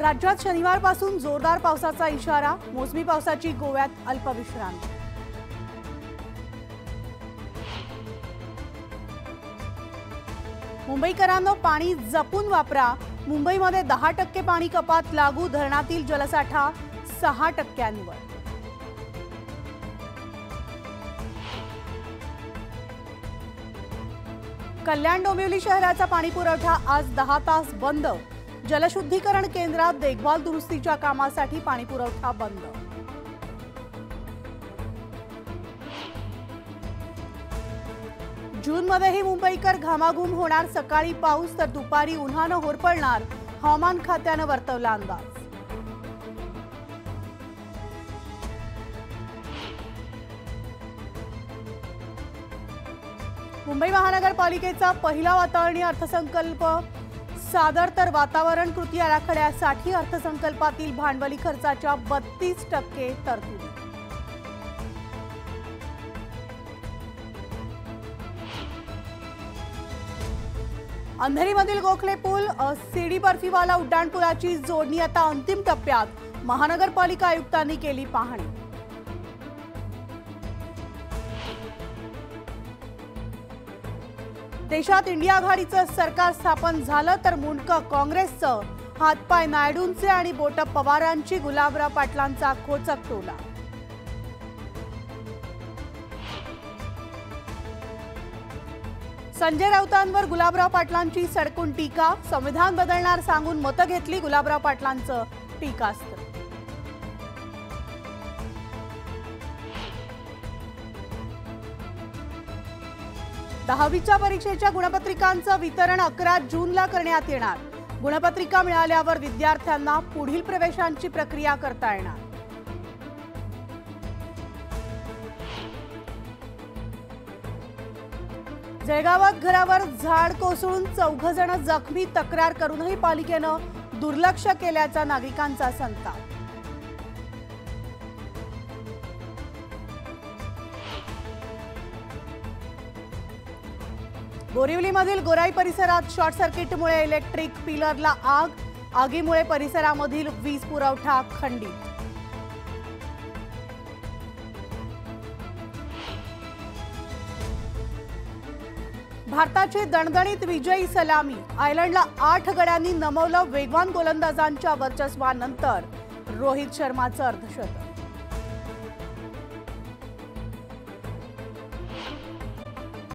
राज्यात शनिवारपासून जोरदार पावसाचा इशारा, मोसमी पावसाची गोव्यात अल्पविश्रांती। मुंबईकरांनो, पाणी जपून वापरा। मुंबईमध्ये 10% पाणी कपात लागू, धरणातील जलसाठा 6%वर। कल्याण डोंबिवली शहराचा पाणी पुरवठा आज 10 तास बंद। जलशुद्धीकरण केंद्रात देखभाल दुरुस्तीच्या कामासाठी पाणी पुरवठा बंद। जूनमध्येही मुंबईकर घामाघूम होणार। सकाळी पाऊस तर दुपारी उन्हानं होरपळणार, हवामान खात्यानं वर्तवला अंदाज। मुंबई महानगरपालिकेचा पहिला वातावरणी अर्थसंकल्प सादर, तर वातावरण कृती आराखड्यासाठी अर्थसंकल्पातील भांडवली खर्चाच्या 32% तरतूद। अंधेरीमधील गोखले पूल, सीडी बर्फीवाला उड्डाणपुलाची जोडणी आता अंतिम टप्प्यात। महानगरपालिका आयुक्तांनी केली पाहणी। देशात इंडिया आघाडीचं सरकार स्थापन झालं, तर मुंडकं काँग्रेसचं, हातपाय नायडूंचे आणि बोटं पवारांची, गुलाबराव पाटलांचा खोचक टोला। संजय राऊतांवर गुलाबराव पाटलांची सडकून टीका, संविधान बदलणार सांगून मतं घेतली, गुलाबराव पाटलांचं टीकास्त्र। दहावीच्या परीक्षेच्या गुणपत्रिकांचं वितरण 11 जूनला करण्यात येणार। गुणपत्रिका मिळाल्यावर विद्यार्थ्यांना पुढील प्रवेशांची प्रक्रिया करता येणार। जळगावात घरावर झाड कोसळून 4 जण जखमी, तक्रार करूनही पालिकेनं दुर्लक्ष केल्याचा नागरिकांचा संताप। बोरिवलीमधील गोराई परिसरात शॉर्ट सर्किटमुळे इलेक्ट्रिक पिलरला आग, आगीमुळे परिसरामधील वीज पुरवठा खंडित। भारताची दणदणीत विजयी सलामी, आयर्लंडला 8 गड्यांनी नमवलं। वेगवान गोलंदाजांच्या वर्चस्वानंतर रोहित शर्माचं अर्धशतक।